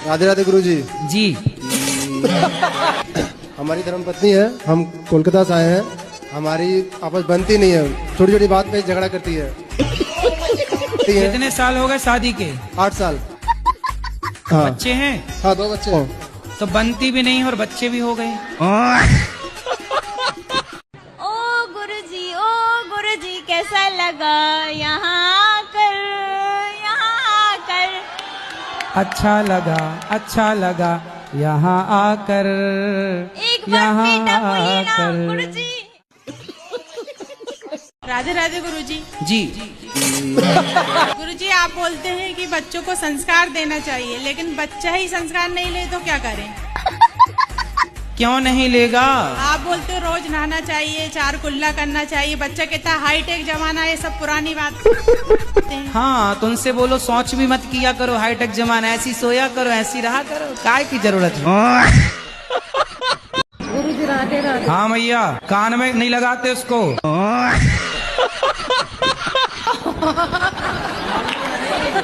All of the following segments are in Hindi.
राधे राधे गुरुजी। जी। हमारी धर्मपत्नी है, हम कोलकाता से आए हैं। हमारी आपस बनती नहीं है, छोटी छोटी बात पे झगड़ा करती है। कितने साल हो गए शादी के? 8 साल। हाँ। बच्चे हैं? हाँ, 2 बच्चे हैं। तो बनती भी नहीं और बच्चे भी हो गए। ओ गुरुजी कैसा लगा यहाँ आकर, यहाँ आकर। अच्छा लगा यहाँ आकर, एक बार यहाँ बेटा बोलिए ना आकर। गुरुजी। राधे राधे गुरुजी। जी। गुरुजी, आप बोलते हैं कि बच्चों को संस्कार देना चाहिए, लेकिन बच्चा ही संस्कार नहीं ले तो क्या करें? क्यों नहीं लेगा? आप बोलते हो रोज नहाना चाहिए, 4 कुल्ला करना चाहिए। बच्चा कहता है हाईटेक जमाना, ये सब पुरानी बात। हाँ, तो उनसे बोलो शौच भी मत किया करो, हाईटेक जमाना, ऐसी सोया करो, ऐसी रहा करो, काय की जरूरत है? गुरुजी राधे राधे। हाँ मैया, कान में नहीं लगाते उसको।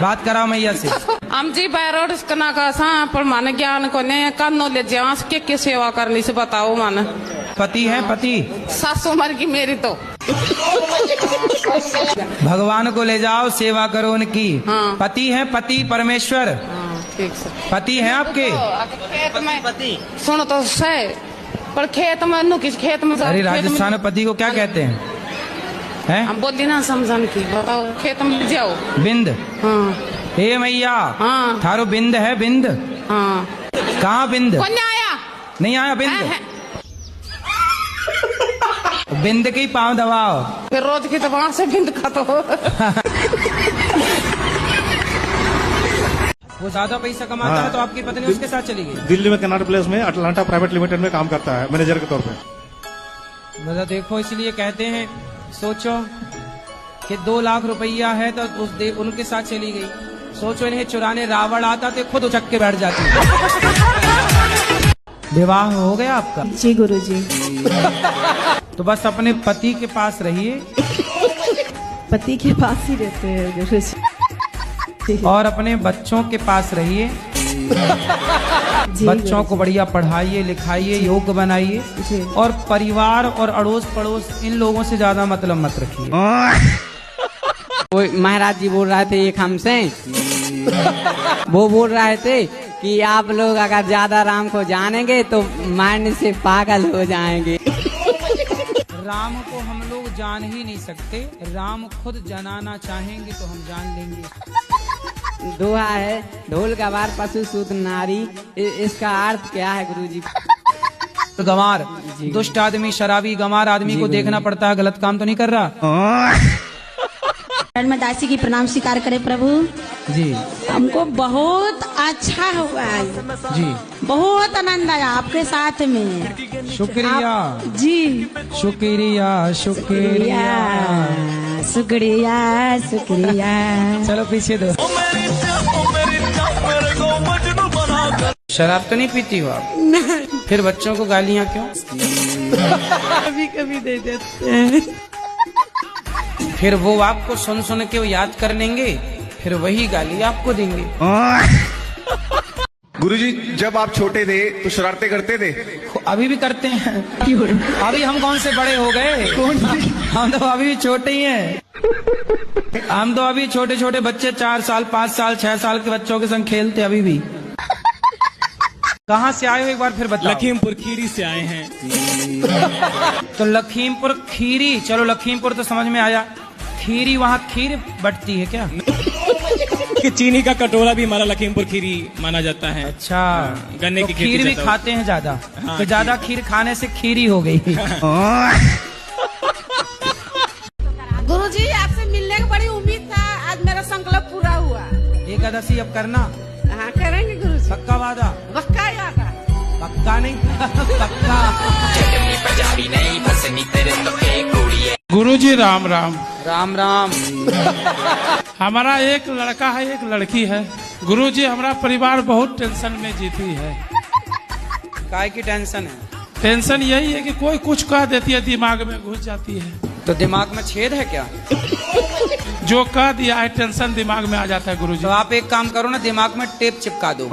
बात कराओ मैया से। आमची बायरोड कना का सा पर मन ज्ञान को ने कानो ले जांच के सेवा करनी से बताओ मन। पति है पति? सास उम्र की मेरी तो। भगवान को ले जाओ, सेवा करो उनकी। हाँ। पति है पति परमेश्वर। ठीक से। पति है आपके? खेत में पति सुनो तो से पर खेत में नु किस खेत में? अरे राजस्थान में पति को क्या कहते हैं? हैं? हम बोली ना समझन की बताओ, खेत में जाओ। बिंद। हाँ। हे मैया। हाँ। थारो बिंद है बिंद? हाँ। कहाँ बिंद? कौन आया? नहीं आया बिंद? बिंद के ही पाँव दबाओ। फिर रोज की तो वहां से बिंद खातो। वो ज्यादा पैसा कमाता है तो आपकी पत्नी उसके साथ चली गई? दिल्ली में कनाट प्लेस में अटलांटा प्राइवेट लिमिटेड में काम करता है मैनेजर के तौर पे। मतलब देखो, इसलिए कहते हैं, सोचो कि 2 लाख रुपया है तो उनके साथ चली गई। सोचो इन्हें चुराने रावण आता तो खुद उचक के बैठ जाती। विवाह हो गया आपका? जी गुरुजी। तो बस अपने पति के पास रहिए। पति के पास ही रहते हैं गुरुजी। और अपने बच्चों के पास रहिए। बच्चों को बढ़िया पढ़ाइए लिखाइए, योग्य बनाइए। और परिवार और अड़ोस पड़ोस इन लोगों से ज्यादा मतलब मत रखिए। वो महाराज जी बोल रहे थे एक हमसे, वो बोल रहे थे कि आप लोग अगर ज्यादा राम को जानेंगे तो मारने से पागल हो जाएंगे। राम को हम लोग जान ही नहीं सकते, राम खुद जनाना चाहेंगे तो हम जान लेंगे। दोहा है, ढोल गवार पशु सूत नारी। इसका अर्थ क्या है गुरुजी? गंवार दुष्ट आदमी, शराबी गंवार आदमी को देखना पड़ता है, गलत काम तो नहीं कर रहा। में दासी की प्रणाम स्वीकार करे प्रभु जी। हमको बहुत अच्छा हुआ है जी, बहुत आनंद आया आपके साथ में। शुक्रिया जी, शुक्रिया शुक्रिया शुक्रिया शुक्रिया। चलो पीछे दो। शराब तो नहीं पीती हो आप? फिर बच्चों को गालियाँ क्यों? कभी कभी दे देते हैं। फिर वो आपको सुन सुन के वो याद कर लेंगे, फिर वही गाली आपको देंगे। गुरुजी, जब आप छोटे थे तो शरारतें करते थे? अभी भी करते हैं। अभी हम कौन से बड़े हो गए? हम तो अभी भी छोटे ही हैं। हम तो अभी छोटे छोटे बच्चे 4 साल 5 साल 6 साल के बच्चों के संग खेलते अभी भी। कहाँ से आए हो एक बार फिर बताओ? लखीमपुर खीरी से आए हैं। तो लखीमपुर खीरी, चलो लखीमपुर तो समझ में आया। खीरी, वहाँ खीर बटती है क्या? कि चीनी का कटोरा भी हमारा लखीमपुर खीरी माना जाता है। अच्छा, गन्ने की खीर भी खाते हैं ज्यादा? तो ज्यादा खीर खाने से खीरी हो गई। गुरुजी, आपसे मिलने की बड़ी उम्मीद था, आज मेरा संकल्प पूरा हुआ। एकादशी अब करना? हाँ करेंगे गुरुजी। पक्का वादा? पक्का ही वादा। पक्का नहीं पक्का। गुरुजी राम राम। राम राम। हमारा एक लड़का है एक लड़की है। गुरुजी, हमारा परिवार बहुत टेंशन में जीती है। काय की टेंशन है? टेंशन यही है कि कोई कुछ कह देती है, दिमाग में घुस जाती है। तो दिमाग में छेद है क्या? जो कह दिया है टेंशन दिमाग में आ जाता है गुरुजी। तो आप एक काम करो ना, दिमाग में टेप चिपका दो।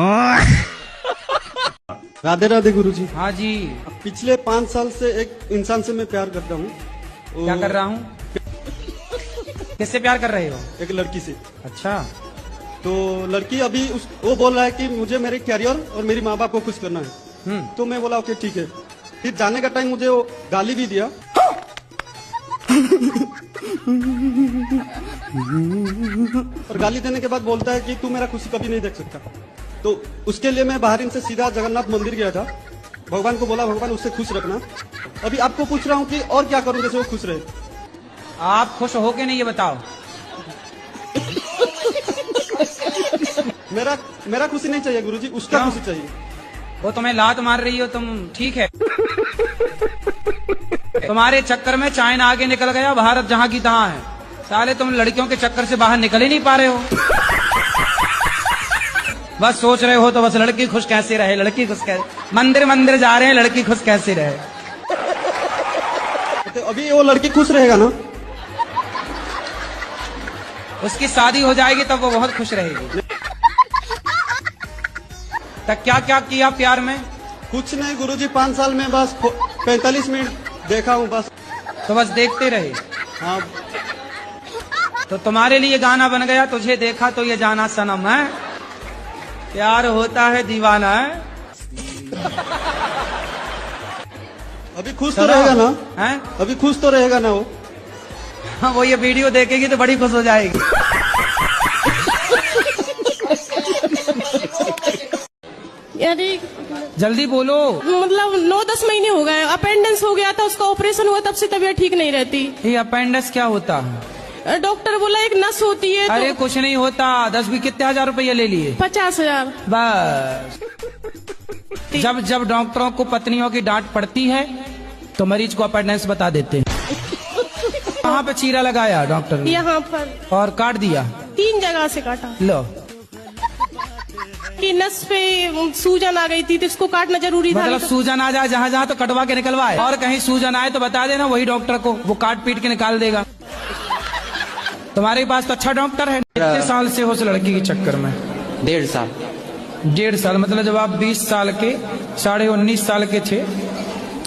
राधे राधे गुरुजी। हाँ जी। पिछले 5 साल से एक इंसान से मैं प्यार करता हूँ। क्या कर रहा हूँ? किससे प्यार कर रहे हो? एक लड़की से। अच्छा। तो लड़की अभी वो बोल रहा है कि मुझे मेरे कैरियर और मेरी माँ बाप को खुश करना है। तो मैं बोला ओके ठीक है। फिर जाने का टाइम मुझे वो गाली भी दिया। और गाली देने के बाद बोलता है कि तू मेरा खुशी कभी नहीं देख सकता। तो उसके लिए मैं बाहर से सीधा जगन्नाथ मंदिर गया था। भगवान को बोला भगवान उससे खुश रखना। अभी आपको पूछ रहा हूँ कि और क्या करूँ जैसे वो खुश रहे। आप खुश हो के नहीं ये बताओ। मेरा खुशी नहीं चाहिए गुरुजी, उसका खुशी चाहिए। वो तुम्हें लात मार रही हो तुम, ठीक है। तुम्हारे चक्कर में चाइना आगे निकल गया, भारत जहाँ की तहाँ है। साले तुम लड़कियों के चक्कर से बाहर निकल ही नहीं पा रहे हो। बस सोच रहे हो तो बस लड़की खुश कैसे रहे, लड़की खुश कैसे। मंदिर मंदिर जा रहे हैं, लड़की खुश कैसे रहे। तो अभी वो लड़की खुश रहेगा ना? उसकी शादी हो जाएगी तब वो बहुत खुश रहेगी। तब क्या क्या किया प्यार में? कुछ नहीं गुरुजी, 5 साल में बस 45 मिनट देखा हूँ बस। तो बस देखते रहे। हाँ। तो तुम्हारे लिए गाना बन गया, तुझे देखा तो ये जाना सनम है, प्यार होता है दीवाना है। अभी खुश तो रहेगा ना? हैं? अभी खुश तो रहेगा ना वो? हाँ, वो ये वीडियो देखेगी तो बड़ी खुश हो जाएगी। यानी जल्दी बोलो। मतलब 9-10 महीने हो गए, अपेंडिक्स हो गया था, उसका ऑपरेशन हुआ, तब से तबीयत ठीक नहीं रहती। ये अपेंडिक्स क्या होता है? डॉक्टर बोला एक नस होती है। अरे कुछ नहीं होता, 10 भी कितने हजार रुपये ले लिए? 50,000 बस। जब डॉक्टरों को पत्नियों की डांट पड़ती है तो मरीज को अपेंडिक्स बता देते हैं। कहाँ पे चीरा लगाया डॉक्टर ने? यहाँ पर। और काट दिया? 3 जगह से काटा। लो, कि नस पे सूजन आ गई थी तो इसको काटना जरूरी था। मतलब सूजन आ जाए जहाँ जहाँ तो कटवा के निकलवाए, और कहीं सूजन आए तो बता देना, वही डॉक्टर को, वो काट पीट के निकाल देगा। तुम्हारे पास तो अच्छा डॉक्टर है। कितने साल से हो उस लड़की के चक्कर में? 1.5 साल। 1.5 साल मतलब जब आप 20 साल के, 19.5 साल के थे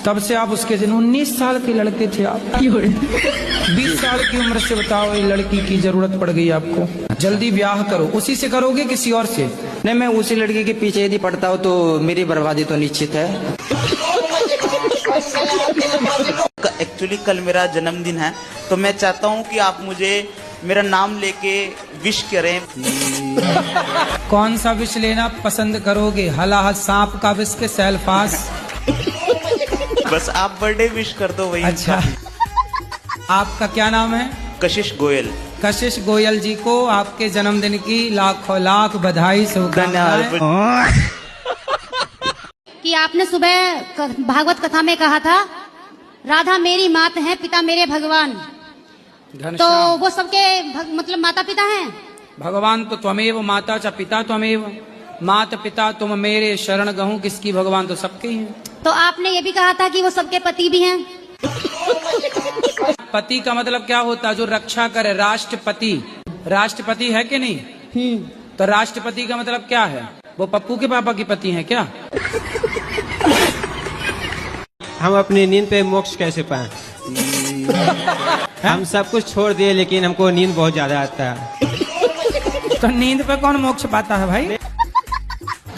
तब से आप उसके 19 साल के लड़के थे आप। 20 साल की उम्र से बताओ ये लड़की की जरूरत पड़ गई आपको। जल्दी ब्याह करो। उसी से करोगे किसी और से? नहीं, मैं उसी लड़की के पीछे यदि पड़ता हूँ तो मेरी बर्बादी तो निश्चित है। एक्चुअली कल मेरा जन्मदिन है तो मैं चाहता हूँ कि आप मुझे मेरा नाम लेके विश करें। कौन सा विश लेना पसंद करोगे? हलाहल सांप का विश के सेल्फास? बस आप बर्थडे विश कर दो वही। अच्छा, आपका क्या नाम है? कशिश गोयल। कशिश गोयल जी को आपके जन्मदिन की लाखों लाख बधाई, शुभकामनाएं। कि आपने सुबह भागवत कथा में कहा था राधा मेरी मात है, पिता मेरे भगवान। तो वो सबके मतलब माता पिता हैं? भगवान तो त्वमेव माता च पिता त्वमेव, माता पिता तुम मेरे शरण गहूं, किसकी भगवान तो सबके ही हैं। तो आपने ये भी कहा था कि वो सबके पति भी हैं। पति का मतलब क्या होता है? जो रक्षा करे, राष्ट्रपति। राष्ट्रपति है कि नहीं? तो राष्ट्रपति का मतलब क्या है? वो पप्पू के पापा की पति हैं क्या? हम अपनी नींद पे मोक्ष कैसे पाएं? हम सब कुछ छोड़ दिए लेकिन हमको नींद बहुत ज्यादा आता है। तो नींद पे कौन मोक्ष पाता है भाई?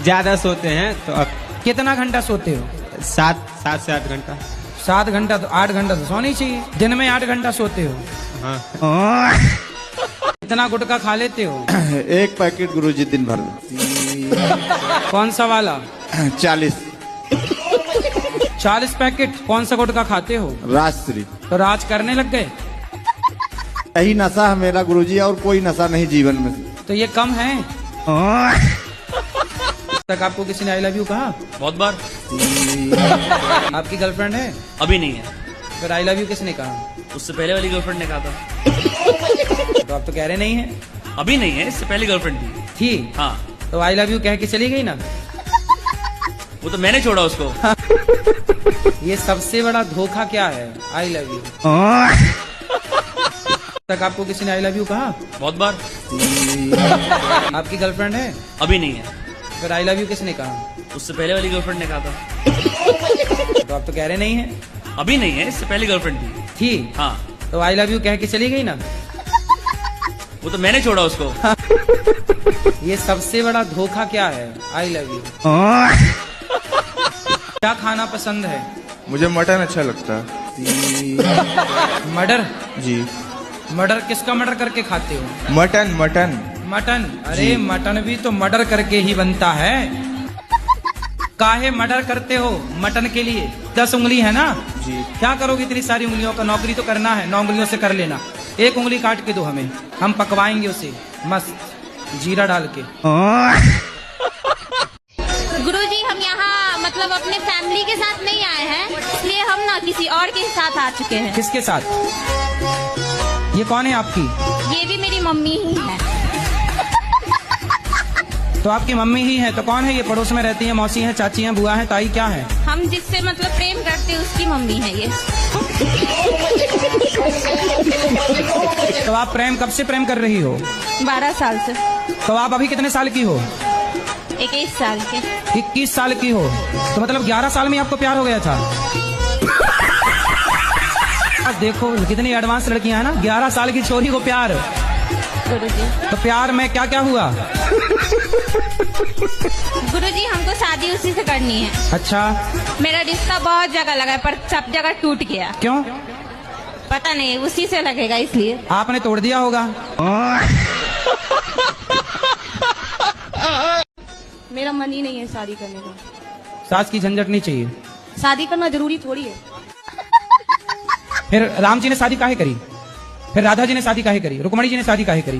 ज्यादा सोते हैं तो अब। कितना घंटा सोते हो? 7 से 8 घंटा। 7 घंटा? तो 8 घंटा तो सोनी चाहिए। दिन में 8 घंटा सोते हो? हाँ। कितना गुटखा खा लेते हो? 1 पैकेट गुरुजी दिन भर में। कौन सा वाला? 40 पैकेट? कौन सा गुटखा खाते हो? राजश्री। तो राज करने लग गए? यही नशा है मेरा गुरुजी, और कोई नशा नहीं जीवन में। तो ये कम है? तक आपको किसी ने आई लव यू कहा? बहुत बार। आपकी गर्लफ्रेंड है? अभी नहीं है। फिर आई लव यू किसने कहा? उससे पहले वाली गर्लफ्रेंड ने कहा था। तो आप तो कह रहे नहीं है। अभी नहीं है, इससे पहली गर्लफ्रेंड थी। हाँ। तो आई लव यू कह के चली गई ना? वो तो मैंने छोड़ा उसको। ये सबसे बड़ा धोखा क्या है? I love you. तक आपको किसी ने आई लव यू कहा? बहुत बार। आपकी गर्लफ्रेंड है? अभी नहीं है। फिर आई लव यू किसने कहा? उससे पहले वाली गर्लफ्रेंड ने कहा था। तो आप तो कह रहे नहीं है। अभी नहीं है, इससे पहली गर्लफ्रेंड थी। हाँ। तो आई लव यू कह के चली गई ना? वो तो मैंने छोड़ा उसको। ये सबसे बड़ा धोखा क्या है? I love you. क्या खाना पसंद है? मुझे मटन अच्छा लगता है। मर्डर? जी। मर्डर किसका मर्डर करके खाते हो? Mutton mutton mutton. अरे मटन भी तो मर्डर करके ही बनता है। काहे मर्डर करते हो? मटन के लिए 10 उंगली है ना जी। क्या करोगे इतनी सारी उंगलियों का? नौकरी तो करना है, 9 उंगलियों से कर लेना। 1 उंगली काट के दो हमें, हम पकवाएंगे उसे मस्त जीरा डाल के। गुरुजी हम यहाँ मतलब अपने फैमिली के साथ नहीं आए हैं, इसलिए हम ना किसी और के साथ आ चुके हैं। किसके साथ? ये कौन है आपकी? ये भी मेरी मम्मी ही है। तो आपकी मम्मी ही है तो कौन है ये? पड़ोस में रहती है, मौसी है, चाची है, बुआ है, ताई क्या है? हम जिससे मतलब प्रेम करते हैं उसकी मम्मी है ये। तो आप प्रेम कब से प्रेम कर रही हो? 12 साल से। तो आप अभी कितने साल की हो? 21 साल के। 21 साल की हो तो मतलब 11 साल में आपको प्यार हो गया था? अब देखो कितनी एडवांस लड़कियां हैं ना, 11 साल की छोरी को प्यार। गुरुजी तो प्यार में क्या क्या हुआ? गुरुजी हमको शादी उसी से करनी है। अच्छा। मेरा रिश्ता बहुत जगह लगा पर सब जगह टूट गया। क्यों? पता नहीं, उसी से लगेगा इसलिए। आपने तोड़ दिया होगा। मेरा मन ही नहीं है शादी करने का। सास की झंझट नहीं चाहिए। शादी करना जरूरी थोड़ी है। फिर राम जी ने शादी काहे करी? फिर राधा जी ने शादी काहे करी? रुक्मणी जी ने शादी काहे करी?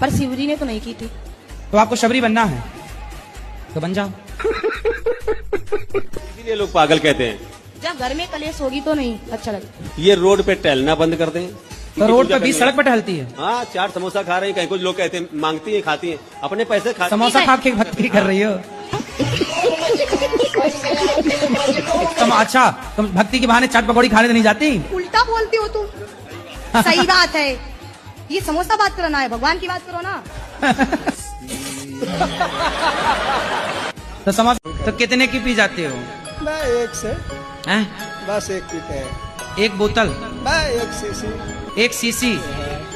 पर शिवजी ने तो नहीं की थी। तो आपको शबरी बनना है तो बन जाओ। इसीलिए लोग पागल कहते हैं। जब घर में कलेश होगी तो नहीं अच्छा लगता। ये रोड पे टहलना बंद कर दें। तो रोड पे 20 सड़क पे टहलती है। हाँ, चाट समोसा खा रहे हैं, कहीं कुछ लोग कहते हैं मांगती हैं, खाती हैं, अपने पैसे खा। समोसा खा के भक्ति कर रही हो? तुम अच्छा तुम भक्ति के बहाने चाट पकौड़ी खाने तो नहीं जाती? उल्टा बोलती हो तुम। सही बात है, ये समोसा बात करना है, भगवान की बात करो ना। तो समोसा तो कितने की पी जाते हो? मैं 1 से हैं? बस 1 पीते हैं। 1 बोतल? मैं 1 सीसी। 1 सीसी?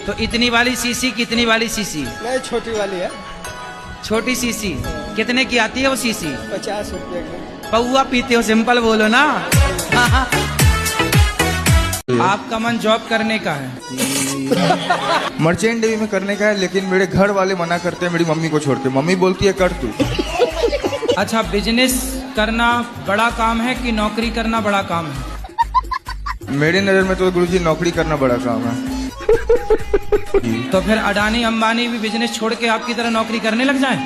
तो इतनी वाली सीसी की इतनी वाली सीसी? नहीं, छोटी वाली है। छोटी सीसी कितने की आती है वो सीसी? 50 रुपये की। पौवा पीते हो, सिंपल बोलो ना। आपका मन जॉब करने का है? मर्चेंट नेवी में करने का है, लेकिन मेरे घर वाले मना करते हैं मेरी मम्मी को छोड़ के। मम्मी बोलती है कर तू। अच्छा, बिजनेस करना बड़ा काम है कि नौकरी करना बड़ा काम है? मेरे नजर में तो गुरुजी नौकरी करना बड़ा काम है। तो फिर अडानी अंबानी भी बिजनेस छोड़ के आपकी तरह नौकरी करने लग जाएं?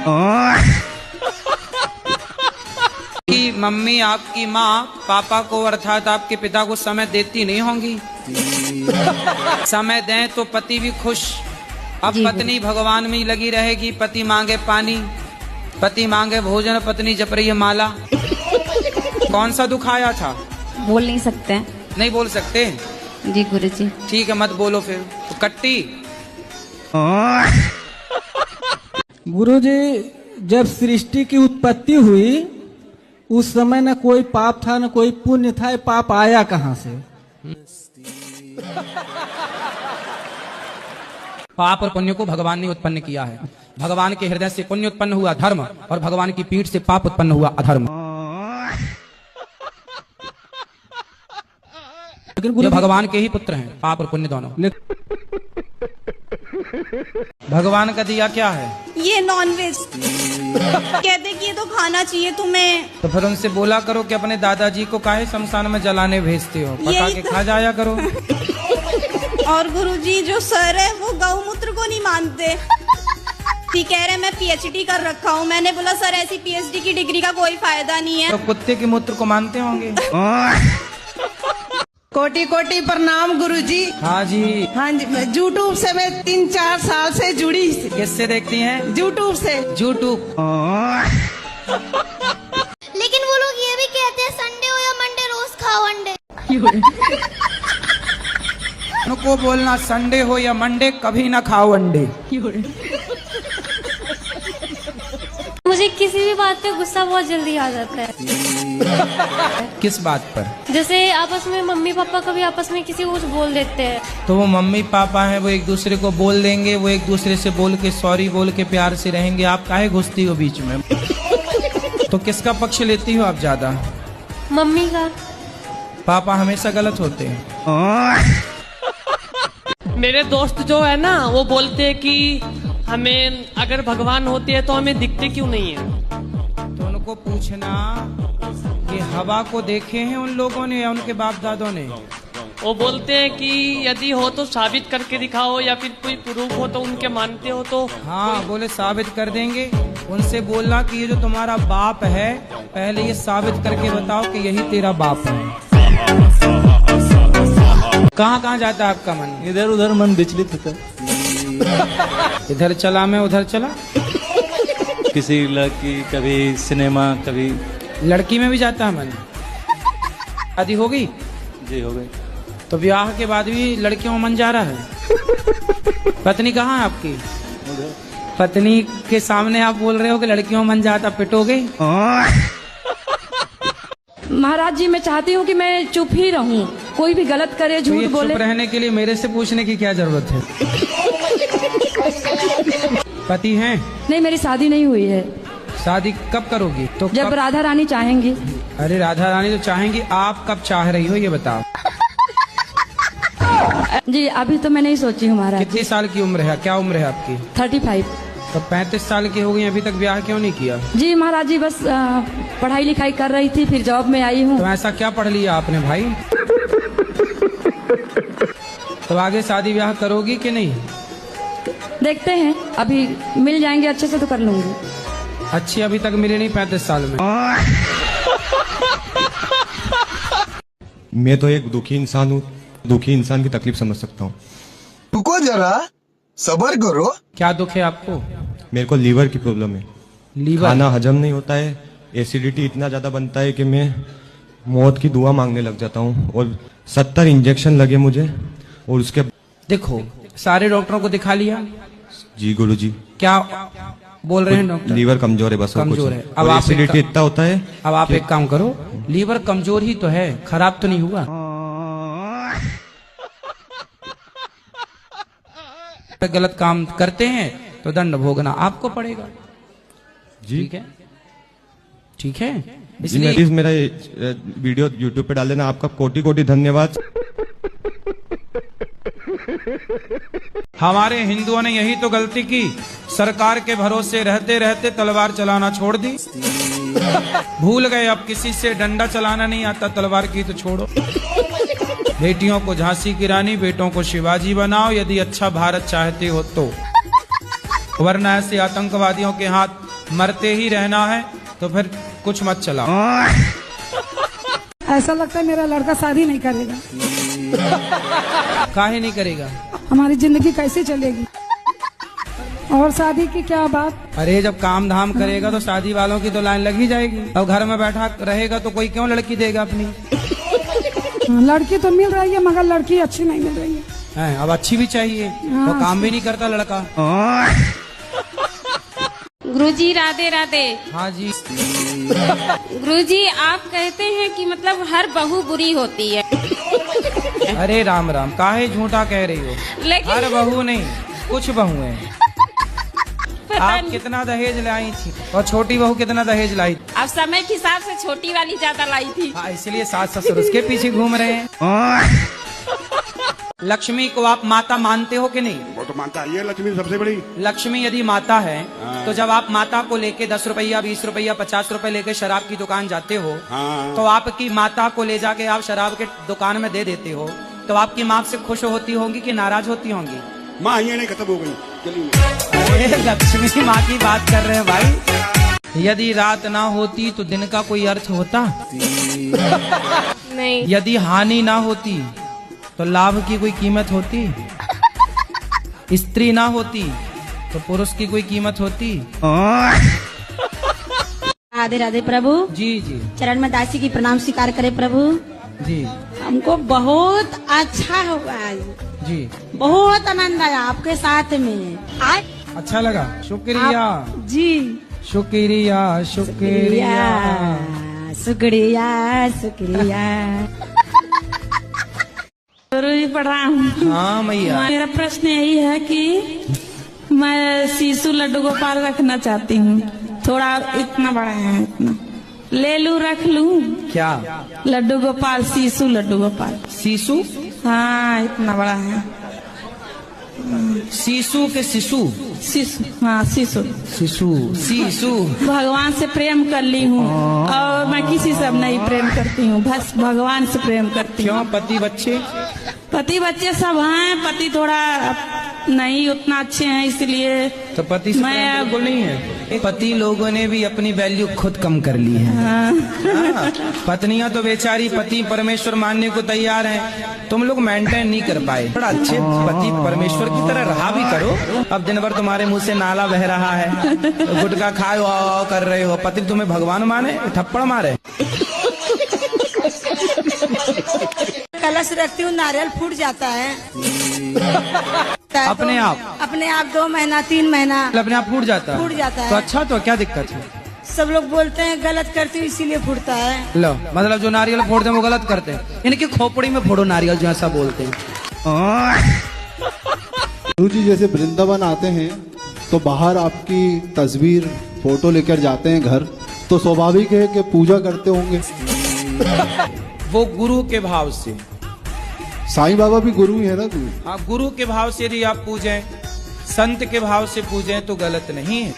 कि मम्मी आपकी माँ पापा को अर्थात आपके पिता को समय देती नहीं होंगी। समय दें तो पति भी खुश। अब पत्नी भगवान में ही लगी रहेगी। पति मांगे पानी, पति मांगे भोजन, पत्नी जप रही है माला। कौन सा दुख आया था? बोल नहीं सकते। नहीं बोल सकते? जी गुरुजी। ठीक है, मत बोलो फिर। तो कट्टी गुरुजी, जब सृष्टि की उत्पत्ति हुई उस समय न कोई पाप था न कोई पुण्य था। पाप आया कहाँ से? पाप और पुण्य को भगवान ने उत्पन्न किया है। भगवान के हृदय से पुण्य उत्पन्न हुआ धर्म, और भगवान की पीठ से पाप उत्पन्न हुआ अधर्म। ये भगवान के ही पुत्र हैं, पाप और पुण्य दोनों। भगवान का दिया क्या है? ये नॉनवेज। कहते कि ये तो खाना चाहिए तुम्हें। तो फिर उनसे बोला करो कि अपने दादाजी को काहे शमशान में जलाने भेजते हो, पका के खा जाया करो। और गुरुजी जो सर है वो गौमूत्र को नहीं मानते। ठीक कह रहे, मैं PhD कर रखा हूँ। मैंने बोला सर ऐसी PhD की डिग्री का कोई फायदा नहीं है। तो कुत्ते के मूत्र को मानते होंगे। कोटि कोटि प्रणाम गुरुजी। हाँ जी। हाँ जी, यूट्यूब से मैं 3-4 साल से जुड़ी। किससे देखती हैं? यूट्यूब से। यूट्यूब। लेकिन वो लोग ये भी कहते हैं संडे हो या मंडे रोज खाओ अंडे। सबको बोलना संडे हो या मंडे कभी ना खाओ अंडे। मुझे किसी भी बात पे गुस्सा बहुत जल्दी आ जाता है। किस बात पर? जैसे आपस में मम्मी पापा कभी आपस में किसी को कुछ बोल देते हैं, तो वो मम्मी पापा हैं, वो एक दूसरे को बोल देंगे, वो एक दूसरे से बोल के सॉरी बोल के प्यार से रहेंगे, आप काहे घुसती हो बीच में? तो किसका पक्ष लेती हो आप ज्यादा? मम्मी का। पापा हमेशा गलत होते हैं। मेरे दोस्त जो है ना वो बोलते हैं कि हमें अगर भगवान होते हैं तो हमें दिखते क्यों नहीं है। तो उनको पूछना कि हवा को देखे हैं उन लोगों ने या उनके बाप दादों ने? वो बोलते हैं कि यदि हो तो साबित करके दिखाओ या फिर कोई प्रूफ हो तो उनके मानते हो तो। हाँ, बोले साबित कर देंगे। उनसे बोलना कि ये जो तुम्हारा बाप है पहले ये साबित करके बताओ कि यही तेरा बाप है। कहाँ जाता है आपका मन? इधर उधर मन विचलित होता है। इधर चला मैं उधर चला। किसी लड़की, कभी सिनेमा, कभी लड़की में भी जाता है मन। शादी हो गई? जी हो गई। तो ब्याह के बाद भी लड़कियों में मन जा रहा है? पत्नी कहाँ है आपकी? पत्नी के सामने आप बोल रहे हो कि लड़कियों में मन जाता, पिटोगे? महाराज जी मैं चाहती हूँ कि मैं चुप ही रहूँ, कोई भी गलत करे, झूठ बोले। चुप रहने के लिए मेरे से पूछने की क्या जरूरत है? पति हैं? नहीं, मेरी शादी नहीं हुई है। शादी कब करोगी? तो जब कब? राधा रानी चाहेंगी। अरे राधा रानी तो चाहेंगी, आप कब चाह रही हो ये बताओ? जी अभी तो मैं नहीं सोची हूँ महाराज। कितनी साल की उम्र है? क्या उम्र है आपकी? 35। तो 35 साल की हो गई, अभी तक ब्याह क्यों नहीं किया? जी महाराज जी बस पढ़ाई लिखाई कर रही थी, फिर जॉब में आई हूँ। तो ऐसा क्या पढ़ लिया आपने भाई? तो आगे शादी ब्याह करोगी कि नहीं? देखते हैं, अभी मिल जाएंगे अच्छे से तो कर लूंगी। अच्छी अभी तक मिली नहीं 35 साल में? मैं तो एक दुखी इंसान हूँ, दुखी इंसान की तकलीफ समझ सकता हूँ। रुको जरा, सब्र करो। क्या दुख है आपको? मेरे को लीवर की प्रॉब्लम है। लीवर? खाना हजम नहीं होता है, एसिडिटी इतना ज्यादा बनता है कि मैं मौत की दुआ मांगने लग जाता हूँ। और 70 इंजेक्शन लगे मुझे। और उसके देखो सारे डॉक्टरों को दिखा लिया? जी गुरुजी। क्या बोल रहे हैं डॉक्टर? लीवर कमजोर है, बस कमजोर है। अब एसिडिटी इतना होता है। अब आप एक काम करो, लीवर कमजोर ही तो है, खराब तो नहीं हुआ। गलत काम करते हैं तो दंड भोगना आपको पड़ेगा। जी ठीक है, ठीक है। इसलिए प्लीज मेरा वीडियो यूट्यूब पे डाल देना। आपका कोटि कोटि धन्यवाद। हमारे हिंदुओं ने यही तो गलती की, सरकार के भरोसे रहते रहते तलवार चलाना छोड़ दी। भूल गए अब किसी से डंडा चलाना नहीं आता, तलवार की तो छोड़ो। बेटियों को झांसी की रानी, बेटों को शिवाजी बनाओ यदि अच्छा भारत चाहते हो तो, वरना ऐसे आतंकवादियों के हाथ मरते ही रहना है तो फिर कुछ मत चलाओ। ऐसा लगता है मेरा लड़का शादी नहीं करेगा। काहे नहीं करेगा? हमारी जिंदगी कैसे चलेगी? और शादी की क्या बात? अरे जब काम धाम करेगा तो शादी वालों की तो लाइन लग ही जाएगी। अब घर में बैठा रहेगा तो कोई क्यों लड़की देगा अपनी? लड़की तो मिल रही है मगर लड़की अच्छी नहीं मिल रही है। अब अच्छी भी चाहिए तो काम भी नहीं करता लड़का। गुरुजी राधे राधे। हाँ जी। गुरुजी आप कहते हैं कि मतलब हर बहू बुरी होती है। अरे राम राम, काहे झूठा कह रही हो? लेकिन हर बहू नहीं, कुछ बहू हैं। आप कितना दहेज लाई थी और छोटी बहू कितना दहेज लाई? अब समय के हिसाब से छोटी वाली ज्यादा लाई थी। हाँ, इसलिए सास ससुर उसके पीछे घूम रहे हैं। लक्ष्मी को आप माता मानते हो कि नहीं? वो तो मानता है, लक्ष्मी सबसे बड़ी। लक्ष्मी यदि माता है तो जब आप माता को लेके 10 रुपया 20 रुपया 50 रुपए लेके शराब की दुकान जाते हो, तो आपकी माता को ले जाके आप शराब के दुकान में दे देते हो, तो आपकी माँ से खुश होती होंगी कि नाराज होती होंगी? माँ ये नहीं खत्म हो गई। अरे लक्ष्मी माँ की बात कर रहे हैं भाई। यदि रात ना होती तो दिन का कोई अर्थ होता? नहीं। यदि हानि ना होती तो लाभ की कोई कीमत होती? स्त्री ना होती तो पुरुष की कोई कीमत होती? राधे राधे प्रभु। जी जी। चरण में दासी की प्रणाम स्वीकार करे प्रभु। जी। हमको बहुत अच्छा हुआ आज, जी बहुत आनंद आया आपके साथ में। आज अच्छा लगा, शुक्रिया जी, शुक्रिया शुक्रिया शुक्रिया शुक्रिया। गुरुजी प्रणाम। हाँ मैया। मेरा प्रश्न यही है कि मैं शिशु लड्डू गोपाल रखना चाहती हूँ, थोड़ा इतना बड़ा है, इतना ले लूं, रख लूं क्या? लड्डू गोपाल, शिशु लड्डू गोपाल। शिशु? हाँ इतना बड़ा है। शिशु के शिशु? शिशु, हाँ शिशु। शिशु शिशु। भगवान से प्रेम कर ली हूँ और मैं किसी से अब नहीं प्रेम करती हूँ, बस भगवान से प्रेम करती हूँ। क्यों? पति बच्चे? पति बच्चे सब हैं, पति थोड़ा नहीं उतना अच्छे हैं, इसलिए तो पति से प्रेम बिल्कुल नहीं है। पति लोगों ने भी अपनी वैल्यू खुद कम कर ली है। हाँ। पत्नियां तो बेचारी पति परमेश्वर मानने को तैयार हैं, तुम लोग मेंटेन नहीं कर पाए। थोड़ा अच्छे पति परमेश्वर की तरह रहा भी करो। अब दिन भर तुम्हारे मुंह से नाला बह रहा है, गुटखा खाए कर रहे हो, पति तुम्हें भगवान माने, थप्पड़ मारे। कलश रखती हूँ, नारियल फूट जाता है अपने आप? अपने आप 2 महीना 3 महीना अपने आप फूट जाता है? फूट जाता है। तो अच्छा, तो क्या दिक्कत है? सब लोग बोलते हैं गलत करती हूँ इसीलिए फूटता है। लो, मतलब जो नारियल फोड़ते हैं वो गलत करते हैं, इनकी खोपड़ी में फोड़ो नारियल, जो ऐसा बोलते हैं। गुरुजी जैसे वृंदावन आते हैं तो बाहर आपकी तस्वीर फोटो लेकर जाते हैं घर, तो स्वाभाविक है कि पूजा करते होंगे। वो गुरु के भाव से। साईं बाबा भी गुरु ही है ना? गुरु, हाँ, गुरु के भाव से यदि आप पूजें, संत के भाव से पूजें तो गलत नहीं है।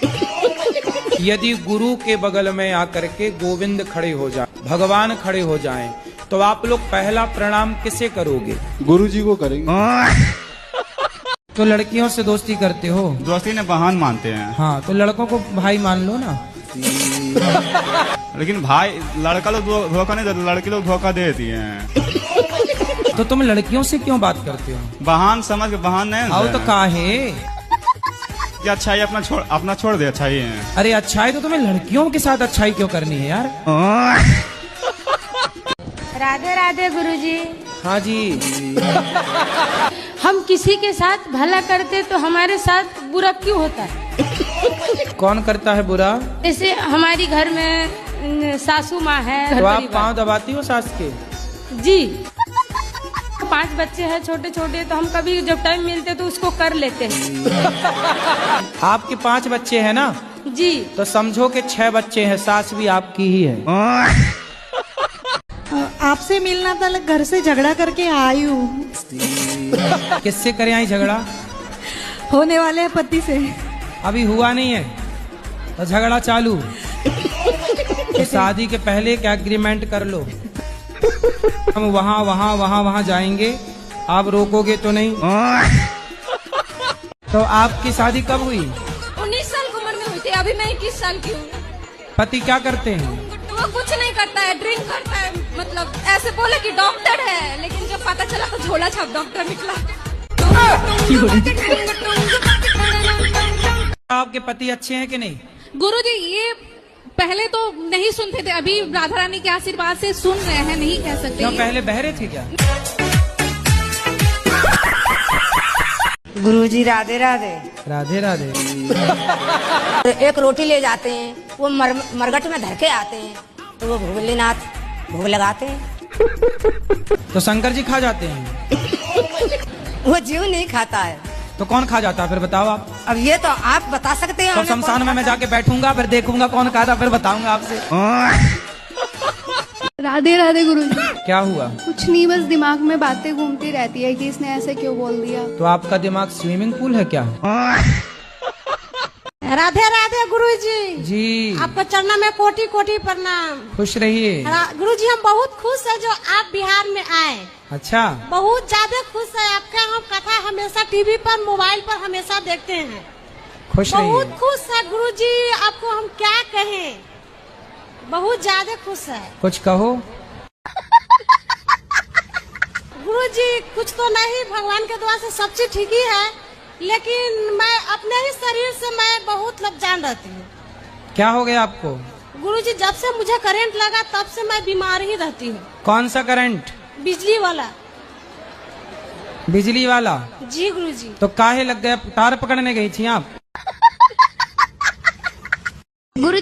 यदि गुरु के बगल में आकर के गोविंद खड़े हो जाए, भगवान खड़े हो जाएं, तो आप लोग पहला प्रणाम किसे करोगे? गुरु जी को करेंगे। तो लड़कियों से दोस्ती करते हो? दोस्ती ने बहान मानते हैं। हाँ, तो लड़कों को भाई मान लो ना। लेकिन भाई लड़का लोग धोखा नहीं देते, लड़की लोग धोखा देती हैं। तो तुम लड़कियों से क्यों बात करते हो? बहान समझ के, बहान नहीं। आओ तो काहे? ये अच्छाई अपना छोड़ दे, अच्छाई है। अरे अच्छाई तो तुम्हें लड़कियों के साथ अच्छाई क्यों करनी है यार? राधे राधे गुरुजी। हाँ जी। हम किसी के साथ भला करते तो हमारे साथ बुरा क्यों होता है? कौन करता है बुरा? जैसे हमारी घर में सासू माँ है, तो आप पाँव दबाती हो सास के? जी। 5 बच्चे हैं छोटे छोटे, तो हम कभी जब टाइम मिलते तो उसको कर लेते हैं। आपके 5 बच्चे हैं ना? जी। तो समझो कि 6 बच्चे हैं, सास भी आपकी ही है। आपसे मिलना था, घर से झगड़ा करके आई हूँ। किससे करे आई झगड़ा? होने वाले हैं पति से। अभी हुआ नहीं है तो झगड़ा चालू। तो शादी के पहले क्या एग्रीमेंट कर लो, हम वहाँ जाएंगे, आप रोकोगे तो नहीं। तो आपकी शादी कब हुई? 19 साल की उम्र में हुई थी, अभी मैं 21 साल की हूँ। पति क्या करते हैं? वो कुछ नहीं करता है, ड्रिंक करता है, मतलब ऐसे बोले कि डॉक्टर है, लेकिन जब पता चला तो झोला छाप डॉक्टर निकला। आपके पति अच्छे हैं कि नहीं? गुरुजी ये पहले तो नहीं सुनते थे, अभी राधा रानी के आशीर्वाद से सुन रहे हैं, नहीं कह सकते। क्यों, पहले बहरे थे क्या? गुरुजी राधे राधे। राधे राधे। एक रोटी ले जाते हैं, वो मरगट में धर के आते हैं, तो वो भोलेनाथ भोग लगाते हैं। तो शंकर जी खा जाते हैं? वो जीव नहीं खाता है। तो कौन खा जाता है फिर बताओ आप? अब ये तो आप बता सकते हैं। तो शमशान में मैं जाके बैठूंगा, फिर देखूंगा कौन खा था, फिर बताऊंगा आपसे। राधे राधे गुरुजी। क्या हुआ? कुछ नहीं, बस दिमाग में बातें घूमती रहती है कि इसने ऐसे क्यों बोल दिया। तो आपका दिमाग स्विमिंग पूल है क्या? राधे राधे गुरुजी। जी। आपको चरणों में कोटि कोटि प्रणाम। खुश रहिए। गुरुजी हम बहुत खुश है जो आप बिहार में आए। अच्छा। बहुत ज्यादा खुश है, आपका हम कथा हमेशा टीवी पर, मोबाइल पर हमेशा देखते हैं। खुश रहिए। बहुत खुश है गुरुजी, आपको हम क्या कहें, बहुत ज्यादा खुश है। कुछ कहो। गुरुजी कुछ तो नहीं, भगवान के दुआ से सब चीज ठीक ही है, लेकिन मैं अपने ही शरीर से मैं बहुत लज्जान रहती हूँ। क्या हो गया आपको? गुरुजी जब से मुझे करंट लगा तब से मैं बीमार ही रहती हूँ। कौन सा करंट? बिजली वाला। बिजली वाला? जी गुरुजी। तो काहे लग गया, तार पकड़ने गई थी आप? गुरुजी